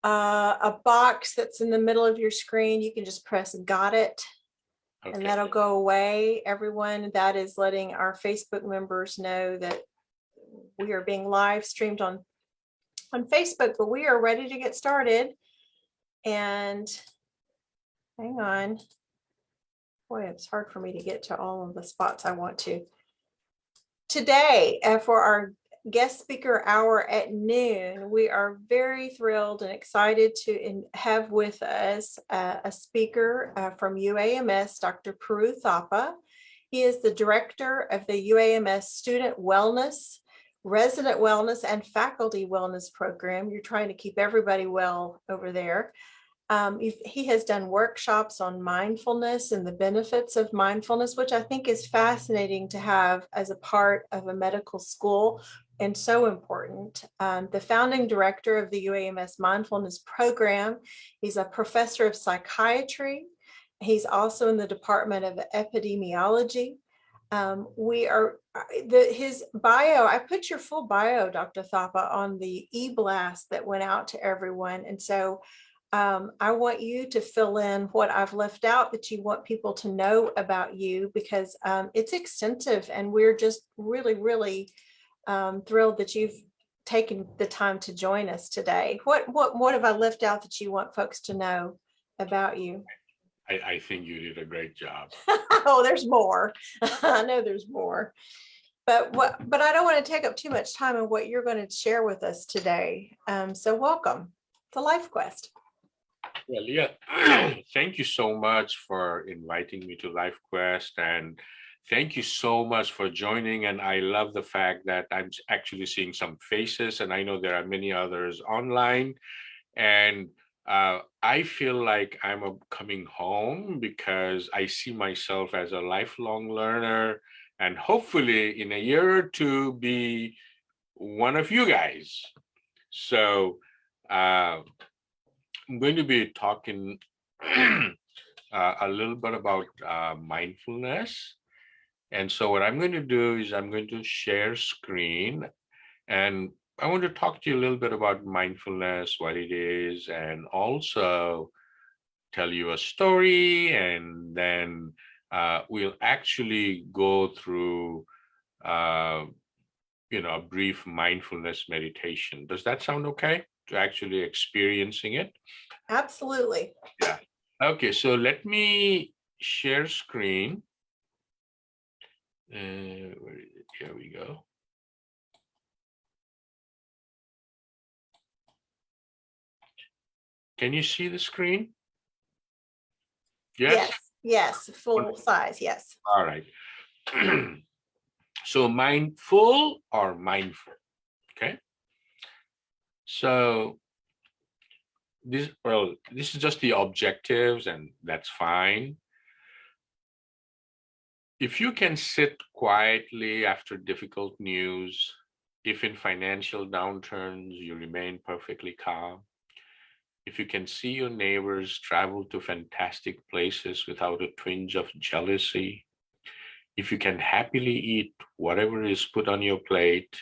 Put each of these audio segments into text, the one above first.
a box that's in the middle of your screen. You can just press got it, and that'll go away. Everyone, that is letting our Facebook members know that we are being live streamed on Facebook, but we are ready to get started. And hang on. Boy, it's hard for me to get to all of the spots I want to. Today, for our guest speaker hour at noon, we are very thrilled and excited to have with us a speaker from UAMS, Dr. Puru Thapa. He is the director of the UAMS Student Wellness, Resident Wellness, and Faculty Wellness Program. You're trying to keep everybody well over there. He has done workshops on mindfulness and the benefits of mindfulness, which I think is fascinating to have as a part of a medical school and so important. The founding director of the UAMS Mindfulness Program. He's a professor of psychiatry. He's also in the Department of Epidemiology. His bio, I put your full bio, Dr. Thapa, on the e-blast that went out to everyone. And so I want you to fill in what I've left out that you want people to know about you, because it's extensive, and we're just really, really thrilled that you've taken the time to join us today. What have I left out that you want folks to know about you? I think you did a great job. Oh, there's more. I know there's more. But I don't want to take up too much time on what you're going to share with us today. So welcome to Life Quest. Well, yeah, thank you so much for inviting me to Life Quest, and thank you so much for joining. And I love the fact that I'm actually seeing some faces, and I know there are many others online. And I feel like I'm coming home because I see myself as a lifelong learner, and hopefully in a year or two be one of you guys. So I'm going to be talking a little bit about mindfulness. And so what I'm going to do is I'm going to share screen, and I want to talk to you a little bit about mindfulness, what it is, and also tell you a story. And then we'll actually go through, a brief mindfulness meditation. Does that sound okay? To actually experiencing it? Absolutely. Yeah. Okay, so let me share screen. Where is it? Here we go. Can you see the screen? Yes? Yes, full size, yes. All right. So mindful or mindful, okay? So this is just the objectives, and that's fine. If you can sit quietly after difficult news, if in financial downturns you remain perfectly calm, if you can see your neighbors travel to fantastic places without a twinge of jealousy, if you can happily eat whatever is put on your plate,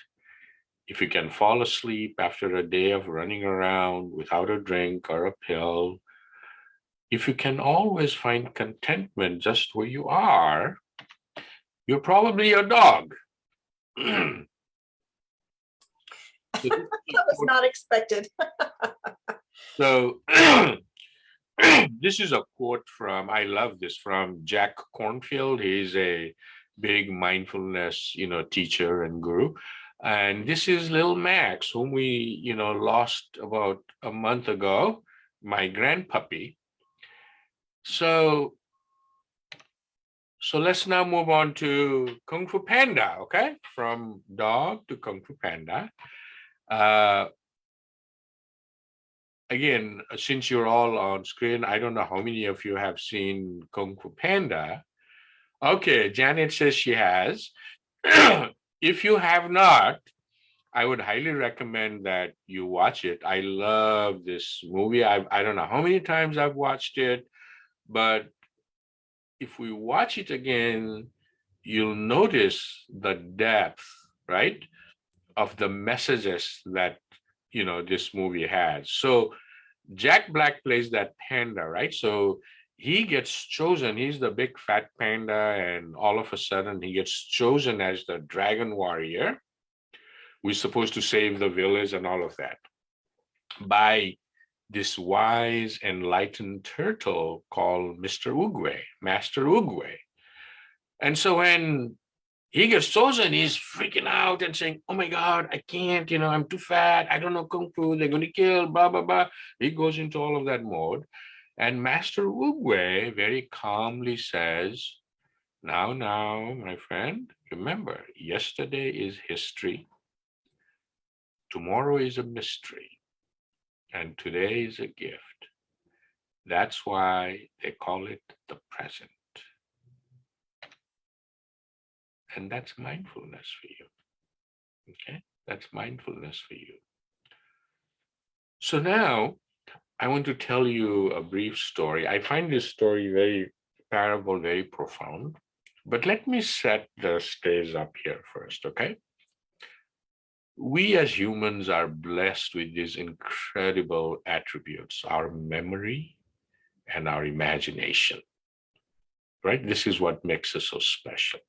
if you can fall asleep after a day of running around without a drink or a pill, if you can always find contentment just where you are, you're probably a dog. That was not expected. So this is a quote from, I love this, from Jack Kornfield. He's a big mindfulness, teacher and guru. And this is little Max, whom we, lost about a month ago, my grandpuppy. So let's now move on to Kung Fu Panda, okay? From dog to Kung Fu Panda. Again, since you're all on screen, I don't know how many of you have seen Kung Fu Panda. Okay, Janet says she has. If you have not, I would highly recommend that you watch it. I love this movie. I don't know how many times I've watched it, but if we watch it again, you'll notice the depth, right, of the messages that this movie has. So Jack Black plays that panda, right? So he gets chosen. He's the big fat panda, and all of a sudden he gets chosen as the dragon warrior. We're supposed to save the village and all of that by this wise, enlightened turtle called Mr. Uguay, Master Uguay. And so when he gets chosen, he's freaking out and saying, "Oh my God, I can't, I'm too fat. I don't know Kung Fu. They're going to kill, blah, blah, blah." He goes into all of that mode. And Master Uguay very calmly says, now, my friend, remember, yesterday is history. Tomorrow is a mystery. And today is a gift. That's why they call it the present. And that's mindfulness for you. Okay? That's mindfulness for you. So now I want to tell you a brief story. I find this story very parable, very profound. But let me set the stage up here first, okay? We as humans are blessed with these incredible attributes, our memory and our imagination, right? This is what makes us so special.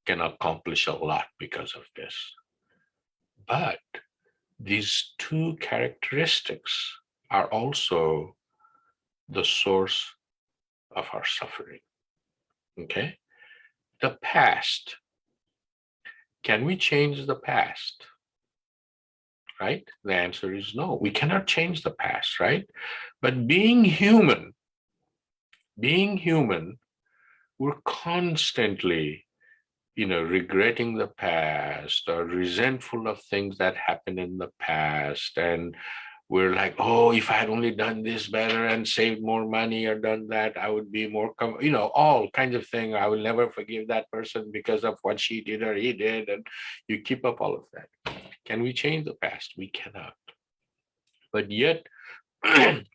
Can accomplish a lot because of this. But these two characteristics are also the source of our suffering, okay? The past. Can we change the past? Right? The answer is no. We cannot change the past, right? But being human, we're constantly, regretting the past or resentful of things that happened in the past. And we're like, oh, if I had only done this better and saved more money or done that, I would be more, all kinds of things. I will never forgive that person because of what she did or he did. And you keep up all of that. Can we change the past? We cannot. But yet,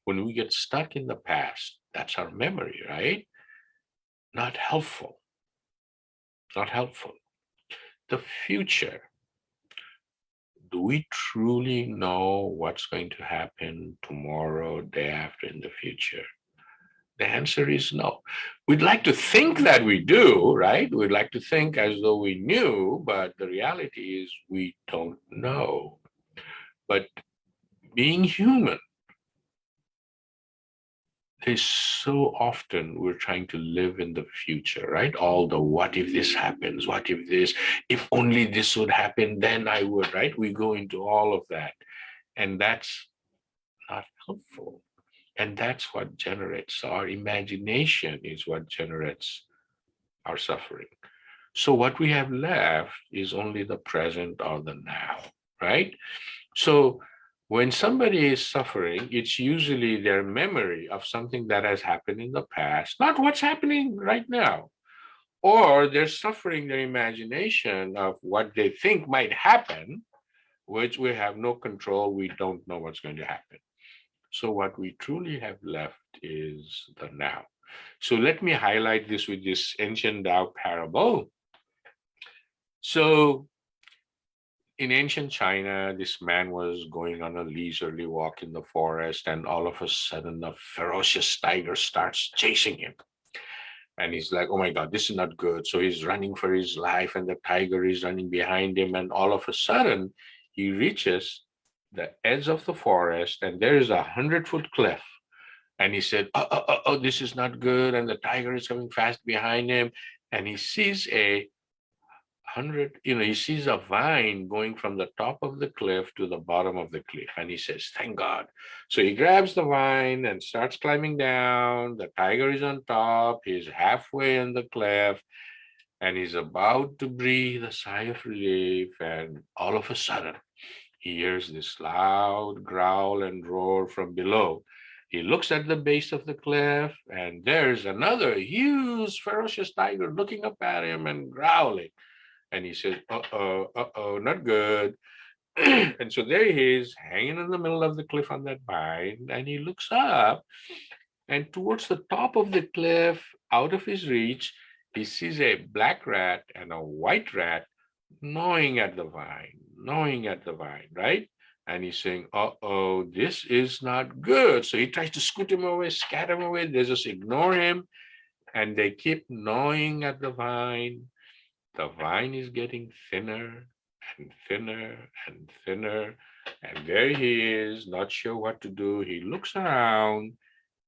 when we get stuck in the past, that's our memory, right? Not helpful. Not helpful. The future. Do we truly know what's going to happen tomorrow, day after, in the future? The answer is no. We'd like to think that we do, right? We'd like to think as though we knew, but the reality is we don't know. But being human, is so often we're trying to live in the future, right? All the what if this happens, what if this, if only this would happen, then I would, right? We go into all of that. And that's not helpful. And that's what generates our imagination, is what generates our suffering. So what we have left is only the present or the now, right? So when somebody is suffering, it's usually their memory of something that has happened in the past, not what's happening right now. Or they're suffering their imagination of what they think might happen, which we have no control. We don't know what's going to happen. So what we truly have left is the now. So let me highlight this with this ancient Tao parable. So in ancient China, this man was going on a leisurely walk in the forest, and all of a sudden a ferocious tiger starts chasing him. And he's like, oh my God, this is not good. So he's running for his life, and the tiger is running behind him. And all of a sudden, he reaches the edge of the forest, and there is 100-foot cliff. And he said, oh, this is not good. And the tiger is coming fast behind him. And he sees he sees a vine going from the top of the cliff to the bottom of the cliff. And he says, thank God. So he grabs the vine and starts climbing down. The tiger is on top. He's halfway on the cliff. And he's about to breathe a sigh of relief. And all of a sudden, he hears this loud growl and roar from below. He looks at the base of the cliff, and there's another huge, ferocious tiger looking up at him and growling. And he says, uh-oh, not good. And so there he is, hanging in the middle of the cliff on that vine, and he looks up, and towards the top of the cliff, out of his reach, he sees a black rat and a white rat gnawing at the vine, right? And he's saying, uh-oh, this is not good. So he tries to scoot him away, scatter him away. They just ignore him. And they keep gnawing at the vine. The vine is getting thinner and thinner and thinner. And there he is, not sure what to do. He looks around,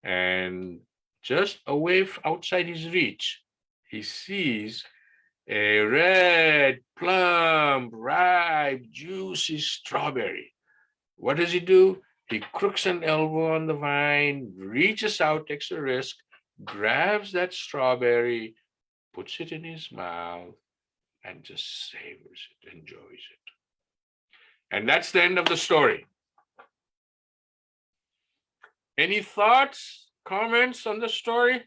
and just away outside his reach, he sees a red, plump, ripe, juicy strawberry. What does he do? He crooks an elbow on the vine, reaches out, takes a risk, grabs that strawberry, puts it in his mouth, and just savors it, enjoys it. And that's the end of the story. Any thoughts, comments on the story?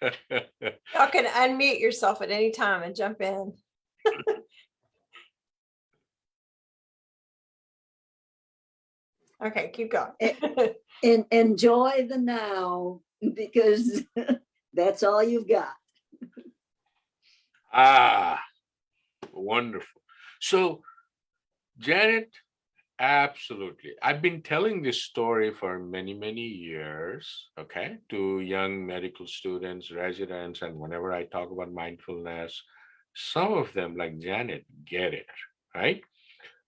Y'all can unmute yourself at any time and jump in. Okay, keep going. And enjoy the now, because that's all you've got. Ah, wonderful. So, Janet, absolutely. I've been telling this story for many, many years, okay, to young medical students, residents, and whenever I talk about mindfulness, some of them, like Janet, get it, right?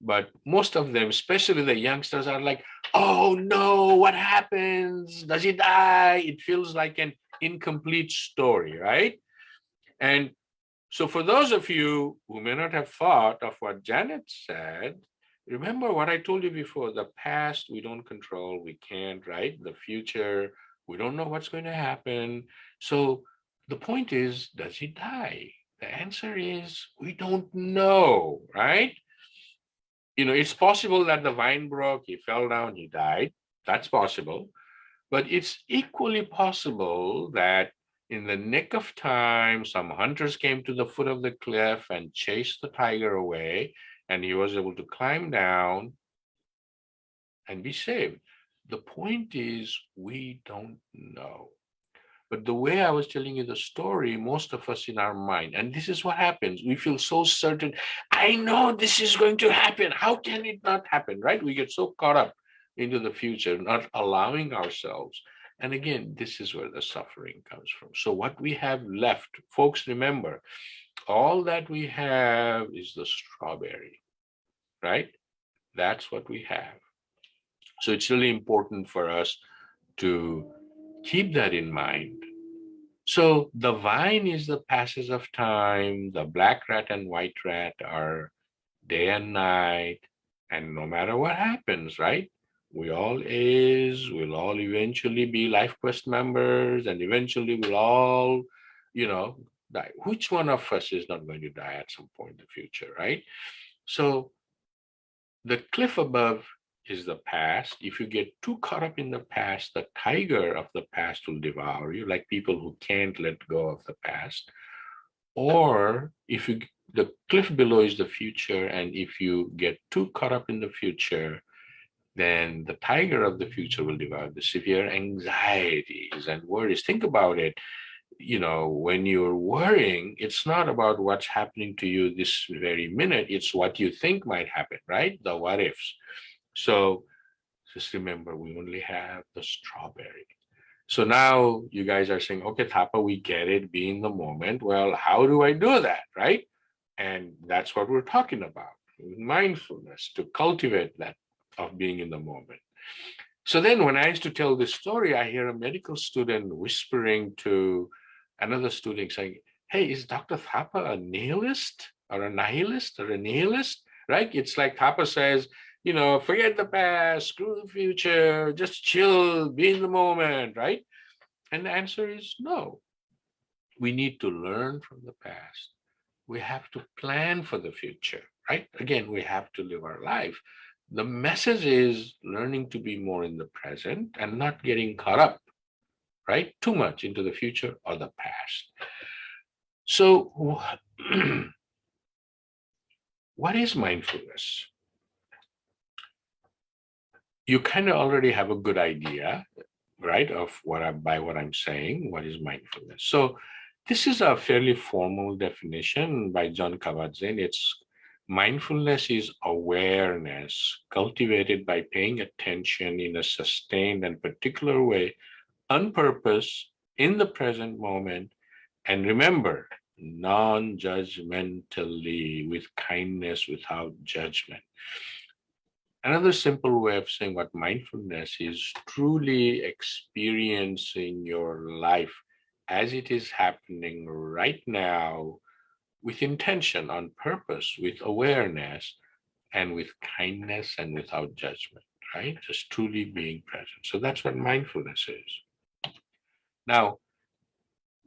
But most of them, especially the youngsters, are like, oh no, what happens? Does he die? It feels like an incomplete story, right? And so for those of you who may not have thought of what Janet said, remember what I told you before, the past we don't control, we can't, right? The future, we don't know what's going to happen. So the point is, does he die? The answer is, we don't know, right? You know, it's possible that the vine broke, he fell down, he died. That's possible. But it's equally possible that in the nick of time, some hunters came to the foot of the cliff and chased the tiger away, and he was able to climb down and be saved. The point is, we don't know. But the way I was telling you the story, most of us in our mind, and this is what happens, we feel so certain, I know this is going to happen. How can it not happen, right? We get so caught up into the future, not allowing ourselves. And again, this is where the suffering comes from. So what we have left, folks, remember, all that we have is the strawberry, right? That's what we have. So it's really important for us to keep that in mind. So the vine is the passage of time. The black rat and white rat are day and night. And no matter what happens, right? We'll all eventually be Life Quest members, and eventually we'll all, die. Which one of us is not going to die at some point in the future, right? So the cliff above is the past. If you get too caught up in the past, the tiger of the past will devour you, like people who can't let go of the past. Or if the cliff below is the future, and if you get too caught up in the future, then the tiger of the future will devour the severe anxieties and worries. Think about it. When you're worrying, it's not about what's happening to you this very minute. It's what you think might happen, right? The what ifs. So just remember, we only have the strawberry. So now you guys are saying, okay, Thapa, we get it, be in the moment. Well, how do I do that, right? And that's what we're talking about, mindfulness, to cultivate that of being in the moment. So then when I used to tell this story, I hear a medical student whispering to another student saying, hey, is Dr. Thapa a nihilist or a nihilist or a nihilist, right? It's like Thapa says, forget the past, screw the future, just chill, be in the moment, right? And the answer is no. We need to learn from the past. We have to plan for the future, right? Again, we have to live our life. The message is learning to be more in the present and not getting caught up, right? Too much into the future or the past. So what is mindfulness? You kind of already have a good idea, right, of what I'm saying, what is mindfulness. So this is a fairly formal definition by John Kabat-Zinn. It's Mindfulness is awareness cultivated by paying attention in a sustained and particular way, on purpose, in the present moment. And remember, non-judgmentally, with kindness, without judgment. Another simple way of saying what mindfulness is truly experiencing your life as it is happening right now, with intention, on purpose, with awareness, and with kindness and without judgment, right? Just truly being present. So that's what mindfulness is. Now,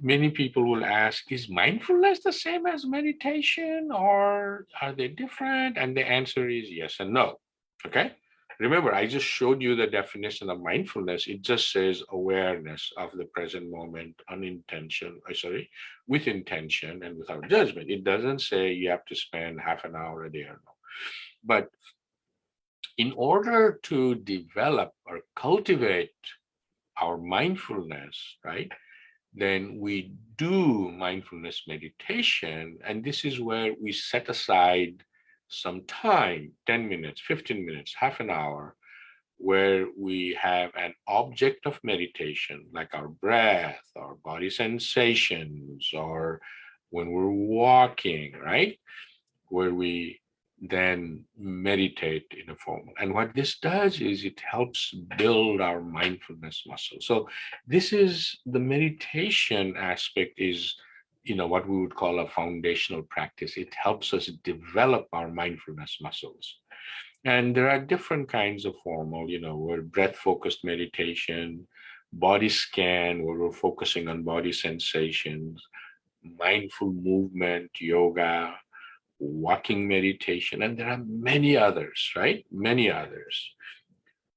many people will ask, is mindfulness the same as meditation, or are they different? And the answer is yes and no. Okay. Remember, I just showed you the definition of mindfulness. It just says awareness of the present moment, with intention and without judgment. It doesn't say you have to spend half an hour a day or no. But in order to develop or cultivate our mindfulness, right, then we do mindfulness meditation. And this is where we set aside some time, 10 minutes, 15 minutes, half an hour, where we have an object of meditation, like our breath, our body sensations, or when we're walking, right? Where we then meditate in a form. And what this does is it helps build our mindfulness muscle. So this is the meditation aspect is, what we would call a foundational practice. It helps us develop our mindfulness muscles. And there are different kinds of formal, where breath-focused meditation, body scan, where we're focusing on body sensations, mindful movement, yoga, walking meditation, and there are many others, right? Many others.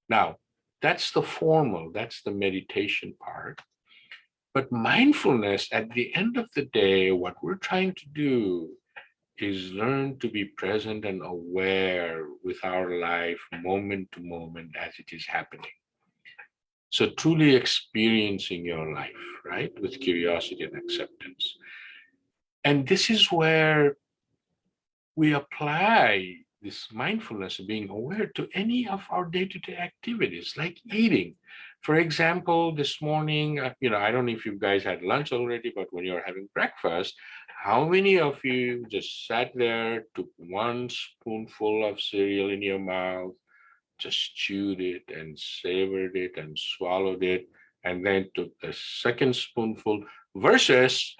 Now, that's the formal, that's the meditation part. But mindfulness, at the end of the day, what we're trying to do is learn to be present and aware with our life moment to moment as it is happening. So truly experiencing your life, right? With curiosity and acceptance. And this is where we apply this mindfulness of being aware to any of our day-to-day activities, like eating. For example, this morning, I don't know if you guys had lunch already, but when you're having breakfast, how many of you just sat there, took one spoonful of cereal in your mouth, just chewed it and savored it and swallowed it, and then took the second spoonful, versus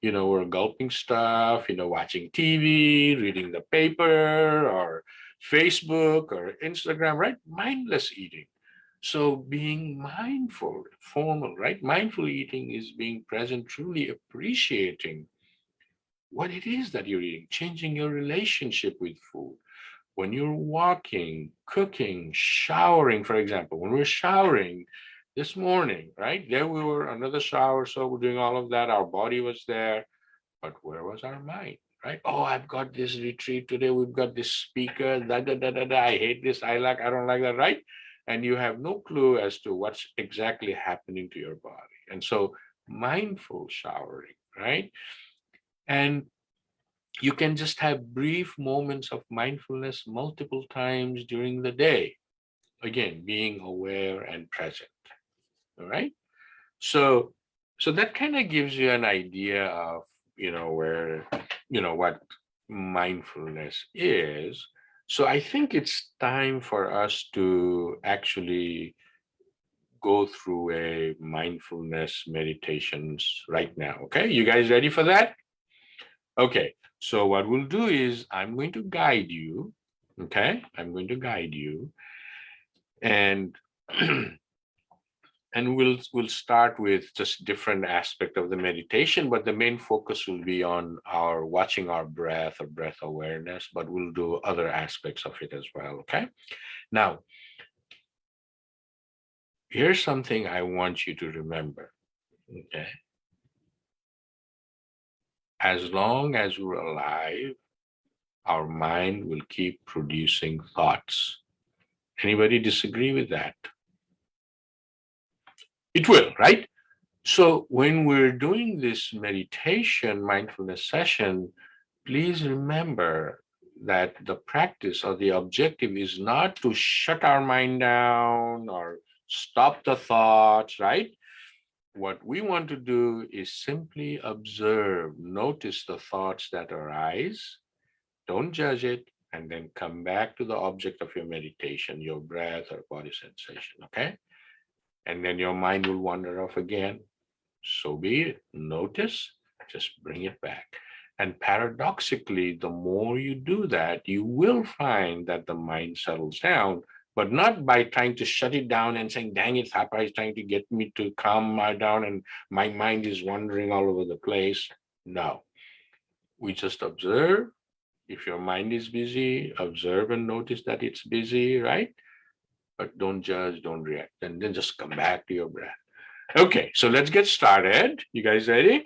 we're gulping stuff, watching TV, reading the paper or Facebook or Instagram, right? Mindless eating. So being mindful, formal, right? Mindful eating is being present, truly appreciating what it is that you're eating, changing your relationship with food. When you're walking, cooking, showering, for example, when we're showering, this morning, right? There we were, another shower. So we're doing all of that. Our body was there, but where was our mind, right? Oh, I've got this retreat today. We've got this speaker, I hate this. I don't like that, right? And you have no clue as to what's exactly happening to your body. And so mindful showering, right? And you can just have brief moments of mindfulness multiple times during the day. Again, being aware and present. All right. So that kind of gives you an idea of, where, what mindfulness is. So I think it's time for us to actually go through a mindfulness meditations right now. Okay. You guys ready for that? Okay. So what we'll do is I'm going to guide you. Okay. I'm going to guide you. And and we'll start with just different aspect of the meditation, but the main focus will be on our watching our breath or breath awareness, but we'll do other aspects of it as well. Okay. Now, here's something I want you to remember. Okay. As long as we're alive, our mind will keep producing thoughts. Anybody disagree with that? It will, right? So when we're doing this meditation, mindfulness session, please remember that the practice or the objective is not to shut our mind down or stop the thoughts, right? What we want to do is simply observe, notice the thoughts that arise, don't judge it, and then come back to the object of your meditation, your breath or body sensation, okay? And then your mind will wander off again. So be it. Notice, just bring it back. And paradoxically, the more you do that, you will find that the mind settles down, but not by trying to shut it down and saying, dang it, Thapa is trying to get me to calm down and my mind is wandering all over the place. No, we just observe. If your mind is busy, observe and notice that it's busy, right? But don't judge, don't react, and then just come back to your breath. Okay, so let's get started. You guys ready?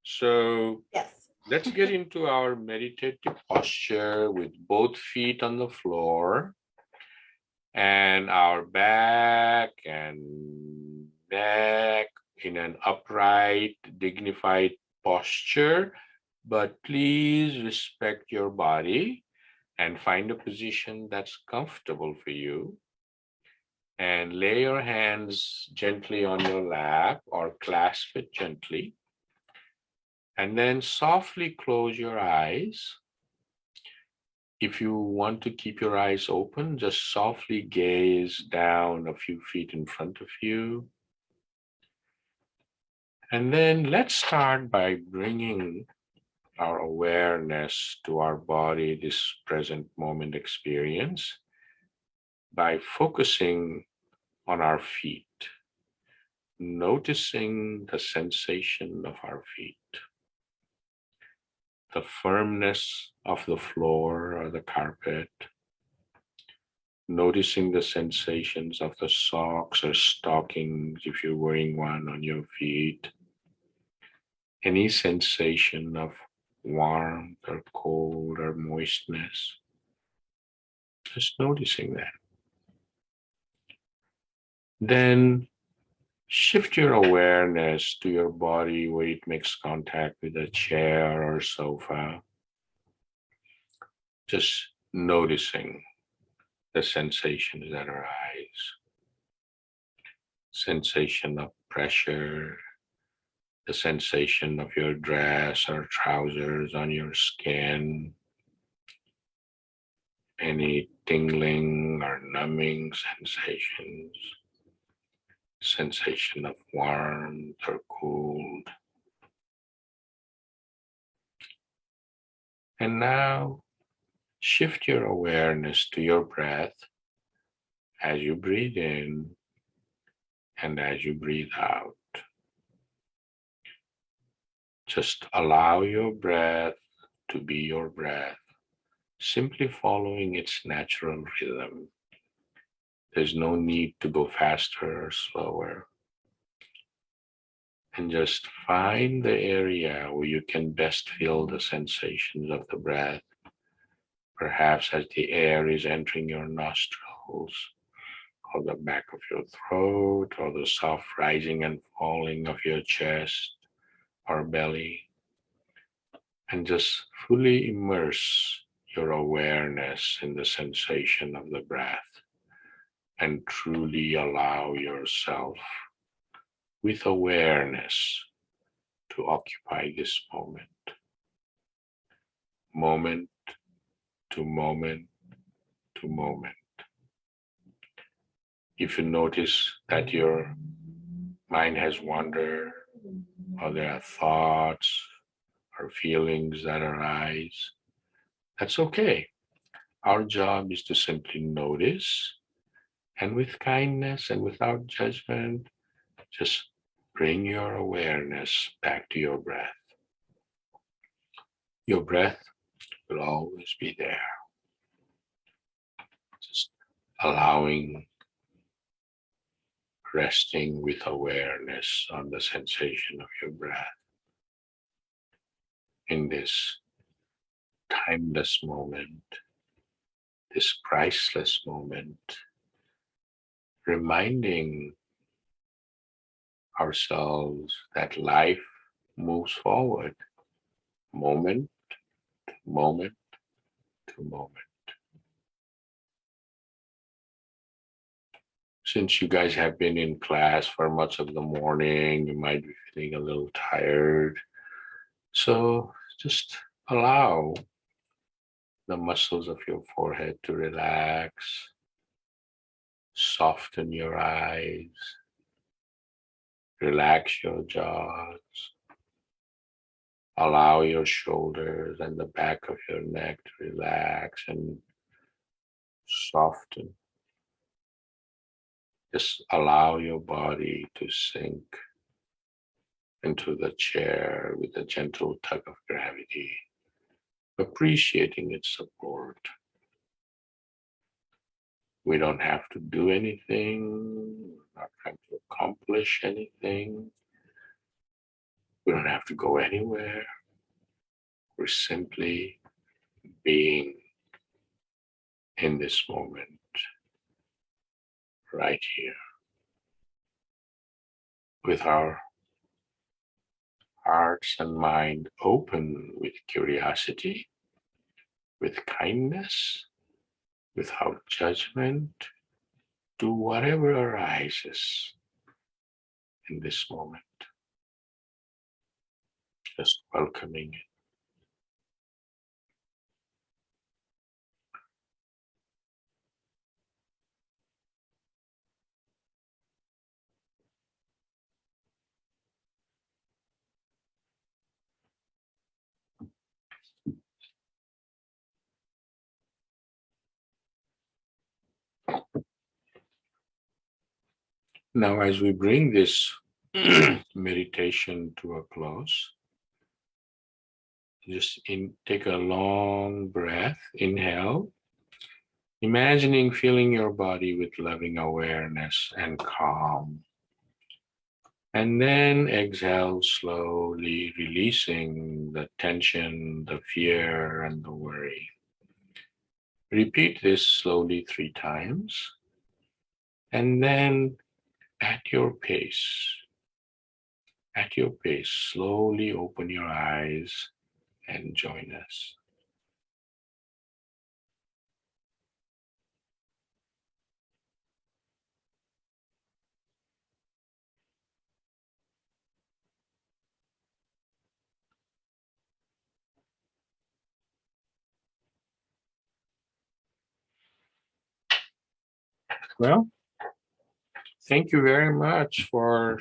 So Yes. let's get into our meditative posture with both feet on the floor and our back and neck in an upright, dignified posture. But please respect your body and find a position that's comfortable for you. And lay your hands gently on your lap or clasp it gently. And then softly close your eyes. If you want to keep your eyes open, just softly gaze down a few feet in front of you. And then let's start by bringing our awareness to our body, this present moment experience, by focusing on our feet, noticing the sensation of our feet, the firmness of the floor or the carpet, noticing the sensations of the socks or stockings if you're wearing one on your feet, any sensation of warmth or cold or moistness, just noticing that. Then shift your awareness to your body where it makes contact with a chair or sofa. Just noticing the sensations that arise. Sensation of pressure, the sensation of your dress or trousers on your skin, any tingling or numbing sensations, sensation of warmth or cold. And now shift your awareness to your breath as you breathe in and as you breathe out. Just allow your breath to be your breath, simply following its natural rhythm. There's no need to go faster or slower. And just find the area where you can best feel the sensations of the breath, perhaps as the air is entering your nostrils, or the back of your throat, or the soft rising and falling of your chest or belly. And just fully immerse your awareness in the sensation of the breath and truly allow yourself with awareness to occupy this moment, moment to moment to moment. If you notice that your mind has wandered, or there are thoughts or feelings that arise, that's okay. Our job is to simply notice, and with kindness and without judgment, just bring your awareness back to your breath. Your breath will always be there. Just allowing, resting with awareness on the sensation of your breath in this timeless moment, this priceless moment, reminding ourselves that life moves forward moment to moment to moment. Since you guys have been in class for much of the morning, you might be feeling a little tired. So just allow the muscles of your forehead to relax. Soften your eyes. Relax your jaws. Allow your shoulders and the back of your neck to relax and soften. Just allow your body to sink into the chair with a gentle tug of gravity, appreciating its support. We don't have to do anything. We're not trying to accomplish anything. We don't have to go anywhere. We're simply being in this moment, right here, with our hearts and mind open with curiosity, with kindness, without judgment, to whatever arises in this moment. Just welcoming it. Now, as we bring this meditation to a close, just take a long breath, inhale, imagining filling your body with loving awareness and calm. And then exhale slowly, releasing the tension, the fear, and the worry. Repeat this slowly 3 times. And then at your pace, slowly open your eyes and join us. Well, thank you very much for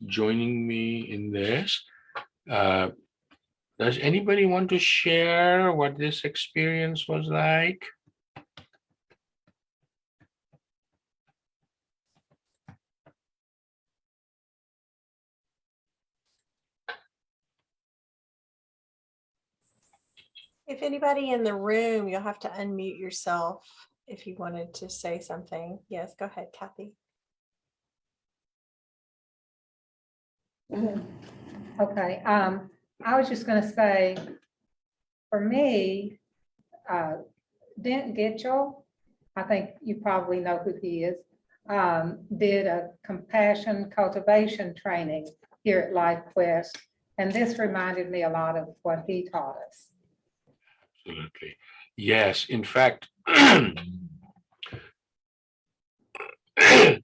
joining me in this. Does anybody want to share what this experience was like? If anybody in the room, you'll have to unmute yourself if you wanted to say something. Yes, go ahead, Kathy. Okay, I was just gonna say, for me, Dent Gitchell, I think you probably know who he is, did a compassion cultivation training here at Life Quest. And this reminded me a lot of what he taught us. Absolutely. Yes, in fact, and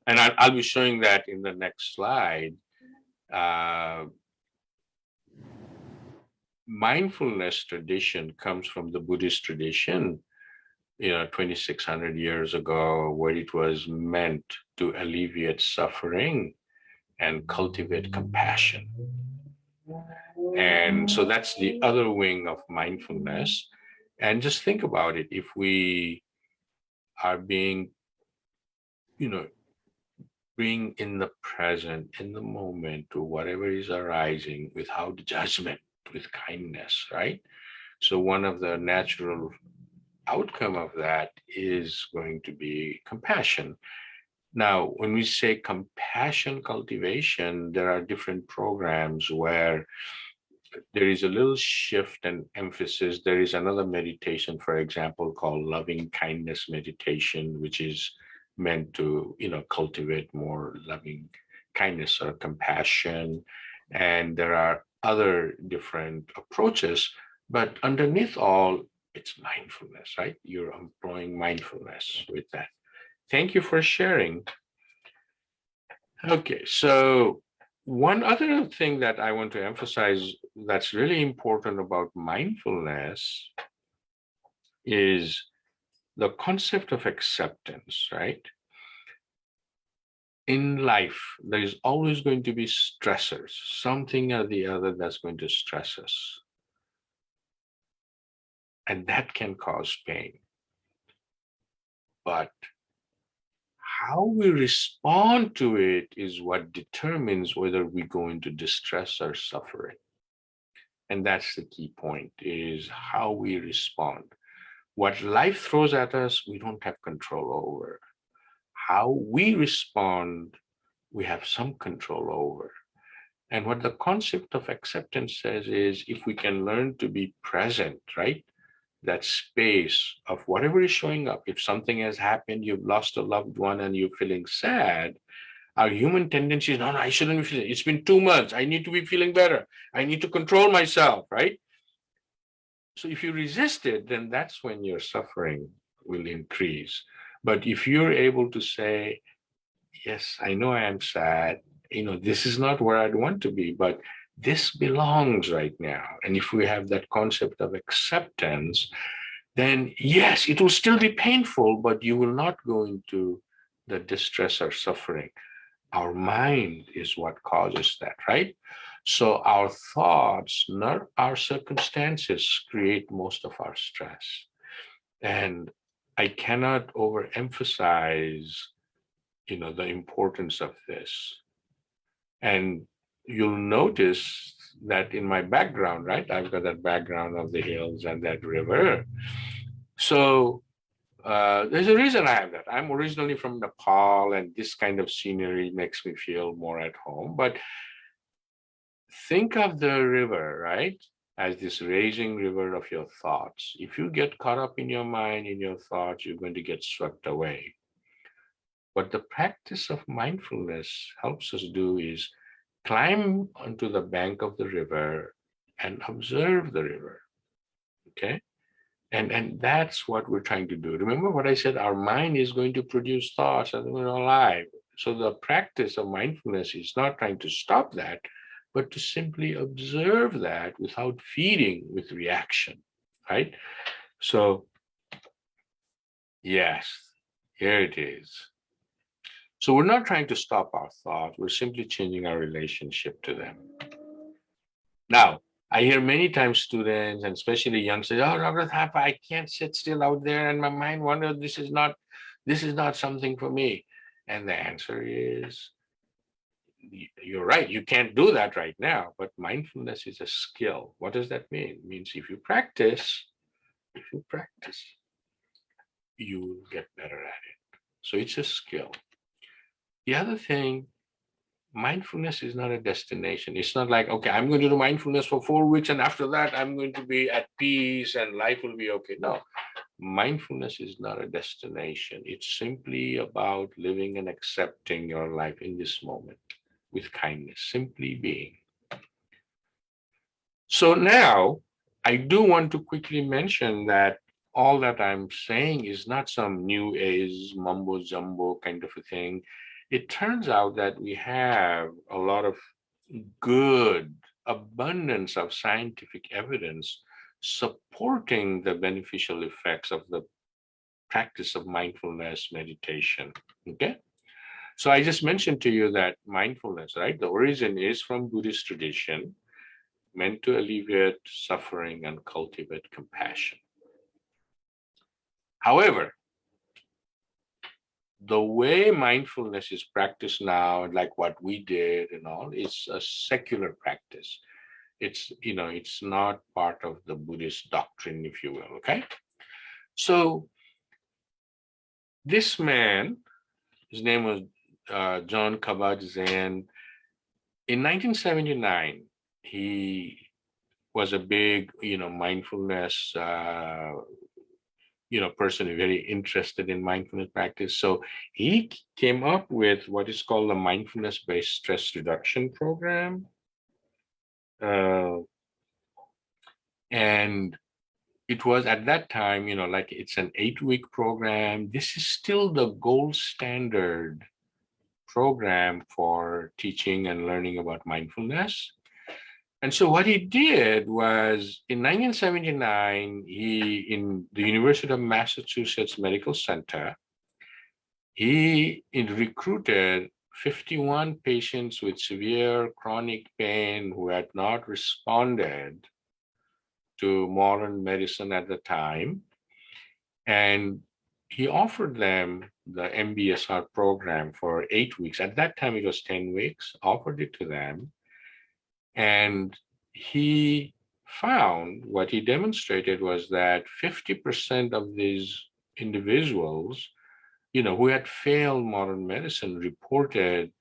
I'll be showing that in the next slide. Mindfulness tradition comes from the Buddhist tradition, 2,600 years ago, where it was meant to alleviate suffering and cultivate compassion. And so that's the other wing of mindfulness. And just think about it. If we are being, being in the present, in the moment, to whatever is arising without judgment, with kindness, right? So one of the natural outcome of that is going to be compassion. Now, when we say compassion cultivation, there are different programs where there is a little shift and emphasis. There is another meditation, for example, called loving kindness meditation, which is meant to, cultivate more loving kindness or compassion. And there are other different approaches, But underneath all, it's mindfulness, right? You're employing mindfulness with that. Thank you for sharing. Okay, so one other thing that I want to emphasize that's really important about mindfulness is the concept of acceptance, right? In life, there is always going to be stressors, something or the other that's going to stress us. And that can cause pain. But how we respond to it is what determines whether we go into distress or suffering. And that's the key point, is how we respond. What life throws at us, we don't have control over. How we respond, we have some control over. And what the concept of acceptance says is, if we can learn to be present, right? That space of whatever is showing up. If something has happened, you've lost a loved one and you're feeling sad, our human tendency is, no, I shouldn't be feeling. It's been 2 months. I need to be feeling better. I need to control myself, right? So if you resist it, then that's when your suffering will increase. But if you're able to say, yes, I know I am sad. This is not where I'd want to be, but this belongs right now. And if we have that concept of acceptance, then yes, it will still be painful, but you will not go into the distress or suffering. Our mind is what causes that, right? So our thoughts, not our circumstances, create most of our stress. And I cannot overemphasize, the importance of this. And you'll notice that in my background, right? I've got that background of the hills and that river. So there's a reason I have that. I'm originally from Nepal, and this kind of scenery makes me feel more at home. But think of the river, right, as this raging river of your thoughts. If you get caught up in your mind, in your thoughts, you're going to get swept away. What the practice of mindfulness helps us do is climb onto the bank of the river and observe the river, okay? And that's what we're trying to do. Remember what I said, our mind is going to produce thoughts and we're alive. So the practice of mindfulness is not trying to stop that, but to simply observe that without feeding with reaction, right? So, yes, here it is. So we're not trying to stop our thoughts, we're simply changing our relationship to them. Now, I hear many times students, and especially youngsters, oh, Dr. Thapa, I can't sit still out there, and my mind wanders, this is not something for me. And the answer is, you're right, you can't do that right now, but mindfulness is a skill. What does that mean? It means if you practice, you will get better at it. So it's a skill. The other thing, mindfulness is not a destination. It's not like, okay, I'm going to do mindfulness for 4 weeks and after that I'm going to be at peace and life will be okay. No, mindfulness is not a destination. It's simply about living and accepting your life in this moment with kindness, simply being. So now I do want to quickly mention that all that I'm saying is not some new age mumbo jumbo kind of a thing. It turns out that we have a lot of good abundance of scientific evidence supporting the beneficial effects of the practice of mindfulness meditation. Okay. So I just mentioned to you that mindfulness, right? The origin is from Buddhist tradition, meant to alleviate suffering and cultivate compassion. However, the way mindfulness is practiced now, like what we did and all, is a secular practice. It's not part of the Buddhist doctrine, if you will, okay? So this man, his name was John Kabat-Zinn. In 1979, he was a big, mindfulness person very interested in mindfulness practice. So he came up with what is called the Mindfulness-Based Stress Reduction Program. And it was at that time, like it's an 8-week program. This is still the gold standard program for teaching and learning about mindfulness. And so what he did was in 1979, in the University of Massachusetts Medical Center, he recruited 51 patients with severe chronic pain who had not responded to modern medicine at the time. And he offered them the MBSR program for 8 weeks. At that time, it was 10 weeks, offered it to them. And he found, what he demonstrated was that 50% of these individuals, who had failed modern medicine reported,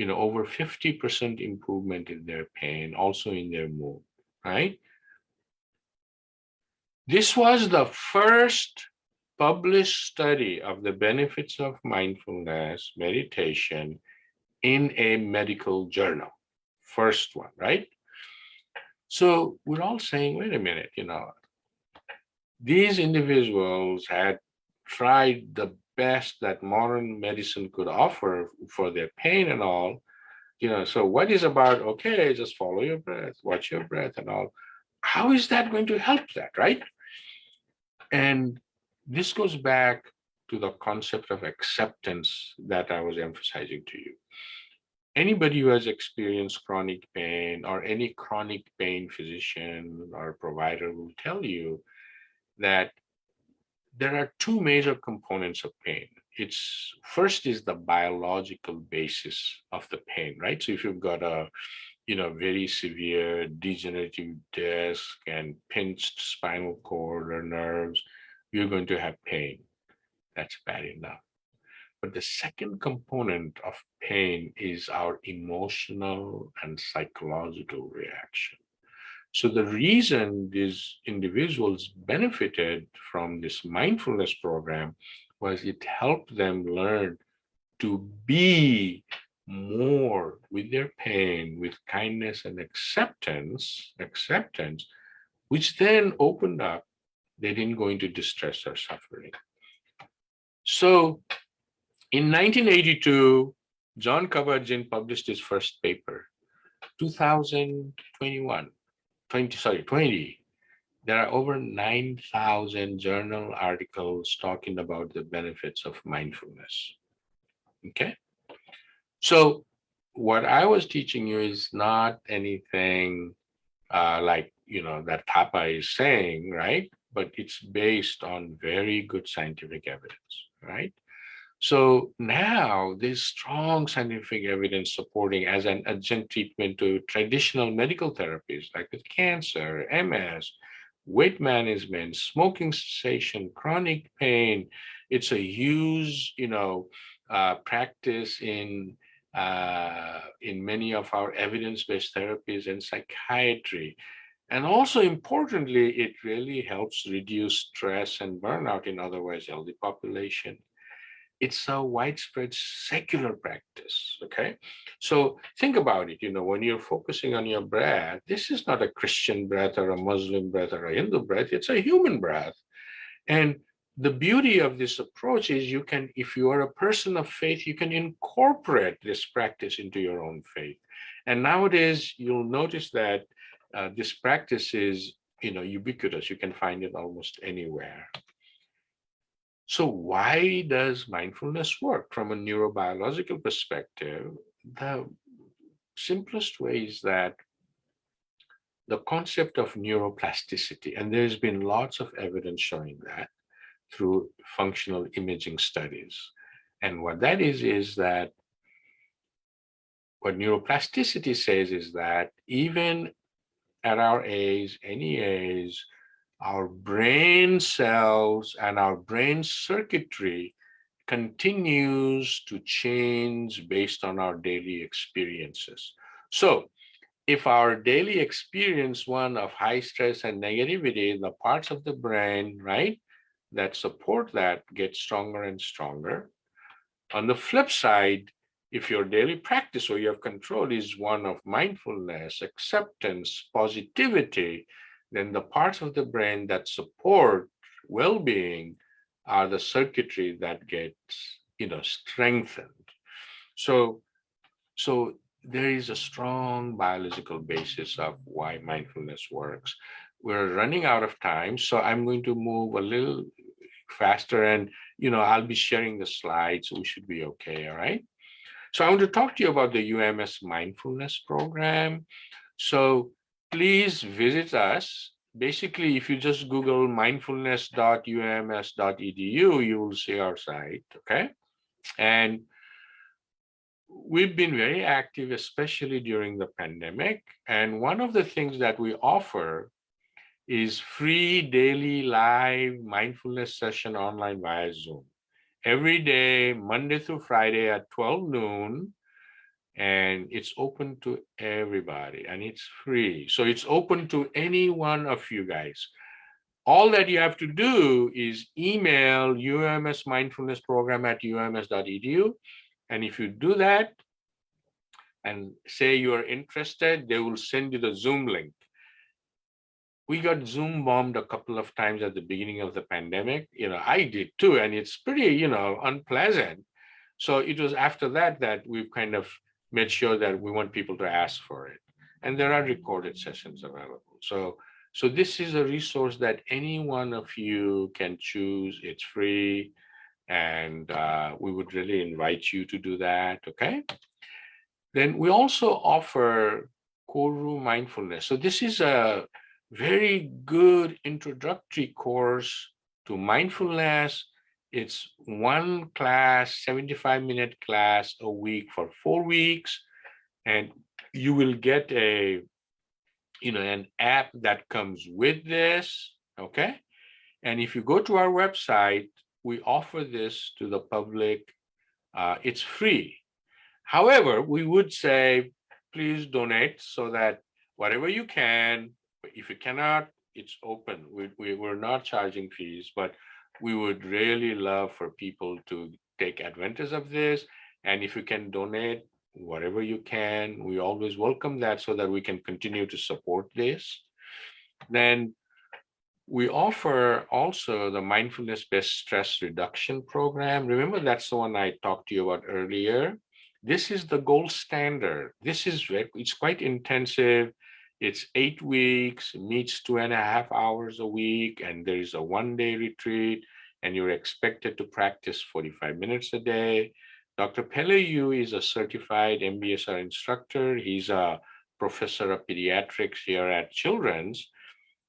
over 50% improvement in their pain, also in their mood, right? This was the first published study of the benefits of mindfulness meditation in a medical journal. First one, right? So we're all saying, wait a minute, these individuals had tried the best that modern medicine could offer for their pain and all, so what is about, okay, just follow your breath, watch your breath and all. How is that going to help that, right? And this goes back to the concept of acceptance that I was emphasizing to you. Anybody who has experienced chronic pain, or any chronic pain physician or provider will tell you that there are two major components of pain. First is the biological basis of the pain, right? So if you've got a very severe degenerative disc and pinched spinal cord or nerves, you're going to have pain. That's bad enough. But the second component of pain is our emotional and psychological reaction. So the reason these individuals benefited from this mindfulness program was it helped them learn to be more with their pain, with kindness and acceptance, which then opened up. They didn't go into distress or suffering. So in 1982, John Kabat-Zinn published his first paper. 2020, there are over 9,000 journal articles talking about the benefits of mindfulness. Okay? So what I was teaching you is not anything like, that Thapa is saying, right? But it's based on very good scientific evidence, right? So now there's strong scientific evidence supporting as an adjunct treatment to traditional medical therapies like with cancer, MS, weight management, smoking cessation, chronic pain. It's a huge, practice in many of our evidence-based therapies and psychiatry. And also importantly, it really helps reduce stress and burnout in otherwise healthy population. It's a widespread secular practice, okay? So think about it, when you're focusing on your breath, this is not a Christian breath or a Muslim breath or a Hindu breath, it's a human breath. And the beauty of this approach is you can, if you are a person of faith, you can incorporate this practice into your own faith. And nowadays, you'll notice that this practice is, ubiquitous. You can find it almost anywhere. So why does mindfulness work? From a neurobiological perspective, the simplest way is that the concept of neuroplasticity, and there's been lots of evidence showing that through functional imaging studies. And what that is that what neuroplasticity says is that even at our age, any age, our brain cells and our brain circuitry continues to change based on our daily experiences. So if our daily experience, one of high stress and negativity, the parts of the brain, right, that support that get stronger and stronger. On the flip side, if your daily practice or your control is one of mindfulness, acceptance, positivity, then the parts of the brain that support well-being are the circuitry that gets, strengthened. So there is a strong biological basis of why mindfulness works. We're running out of time, so I'm going to move a little faster, and I'll be sharing the slides, so we should be okay. All right. So I want to talk to you about the UAMS Mindfulness Program. So please visit us. Basically, if you just Google mindfulness.uams.edu, you will see our site. Okay. And we've been very active, especially during the pandemic. And one of the things that we offer is free daily live mindfulness session online via Zoom. Every day, Monday through Friday at 12 noon. And it's open to everybody and it's free. So it's open to any one of you guys. All that you have to do is email UAMS Mindfulness Program at uams.edu. And if you do that and say you're interested, they will send you the Zoom link. We got Zoom bombed a couple of times at the beginning of the pandemic. I did too, and it's pretty, unpleasant. So it was after that we've kind of made sure that we want people to ask for it. And there are recorded sessions available. So this is a resource that any one of you can choose. It's free. And we would really invite you to do that, okay? Then we also offer Puru mindfulness. So this is a very good introductory course to mindfulness. It's one class, 75-minute class a week for 4 weeks. And you will get an app that comes with this, okay? And if you go to our website, we offer this to the public. It's free. However, we would say, please donate so that whatever you can, if you cannot, it's open. We're not charging fees, but we would really love for people to take advantage of this. And if you can donate whatever you can, we always welcome that so that we can continue to support this. Then we offer also the Mindfulness-Based Stress Reduction Program. Remember, that's the one I talked to you about earlier. This is the gold standard. It's quite intensive. It's 8 weeks, meets 2.5 hours a week, and there is a 1-day retreat, and you're expected to practice 45 minutes a day. Dr. Peleyu is a certified MBSR instructor. He's a professor of pediatrics here at Children's.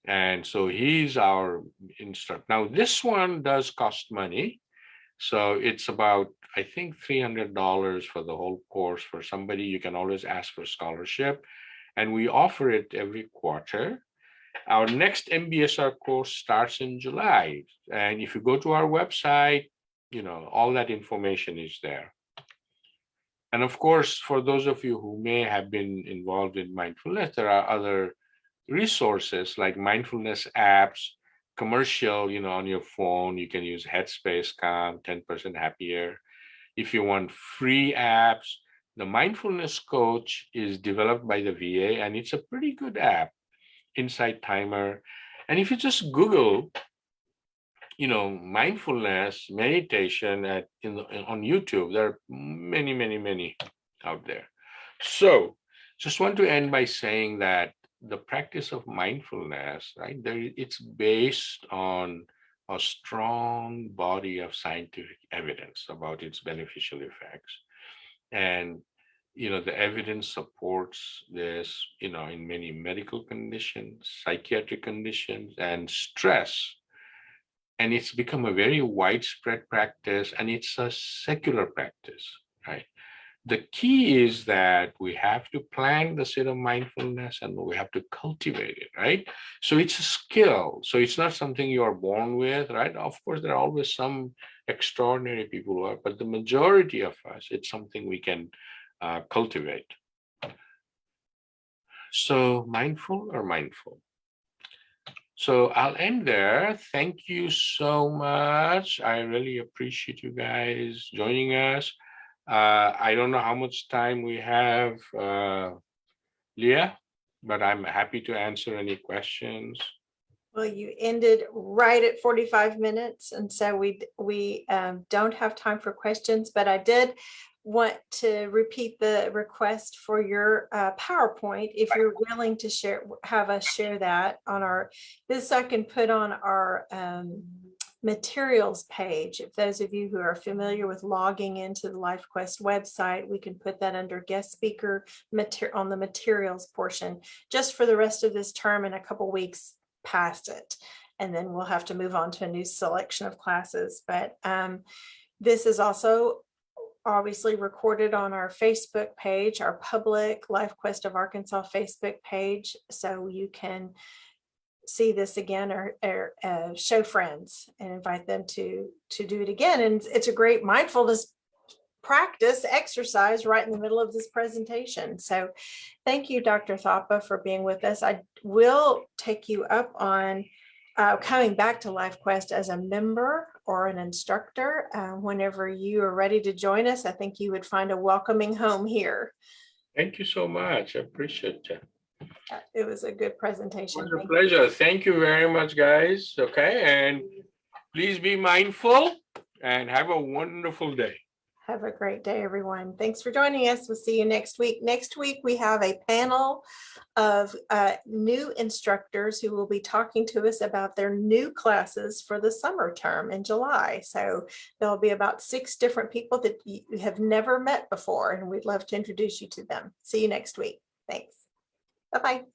And so he's our instructor. Now, this one does cost money. So it's about, I think, $300 for the whole course. For somebody, you can always ask for scholarship. And we offer it every quarter. Our next MBSR course starts in July. And if you go to our website, all that information is there. And of course, for those of you who may have been involved in mindfulness, there are other resources like mindfulness apps, commercial, on your phone. You can use Headspace, Calm, 10% Happier. If you want free apps, the Mindfulness Coach is developed by the VA, and it's a pretty good app, Insight Timer. And if you just Google, mindfulness meditation on YouTube, there are many, many, many out there. So just want to end by saying that the practice of mindfulness, right, it's based on a strong body of scientific evidence about its beneficial effects. And, the evidence supports this, in many medical conditions, psychiatric conditions, and stress. And it's become a very widespread practice, and it's a secular practice, right? The key is that we have to plant the seed of mindfulness and we have to cultivate it, right? So it's a skill. So it's not something you are born with, right? Of course, there are always some extraordinary people who are, but the majority of us, it's something we can cultivate. So mindful or mindful? So I'll end there. Thank you so much. I really appreciate you guys joining us. I don't know how much time we have. Leah? but I'm happy to answer any questions. Well, you ended right at 45 minutes, and so we don't have time for questions, but I did want to repeat the request for your PowerPoint, if you're willing to have us share that on this I can put on our materials page. If those of you who are familiar with logging into the LifeQuest website, we can put that under guest speaker on the materials portion, just for the rest of this term and a couple weeks past it, and then we'll have to move on to a new selection of classes. But this is also obviously recorded on our Facebook page, our public LifeQuest of Arkansas Facebook page, so you can see this again or show friends and invite them to do it again. And it's a great mindfulness practice exercise right in the middle of this presentation. So thank you, Dr. Thapa, for being with us. I will take you up on coming back to LifeQuest as a member or an instructor whenever you are ready to join us. I think you would find a welcoming home here. Thank you so much. I appreciate that. It was a good presentation. It was a pleasure. Thank you very much, guys. Okay, and please be mindful and have a wonderful day. Have a great day, everyone. Thanks for joining us. We'll see you next week. Next week, we have a panel of new instructors who will be talking to us about their new classes for the summer term in July. So there'll be about 6 different people that you have never met before, and we'd love to introduce you to them. See you next week. Thanks. Bye-bye.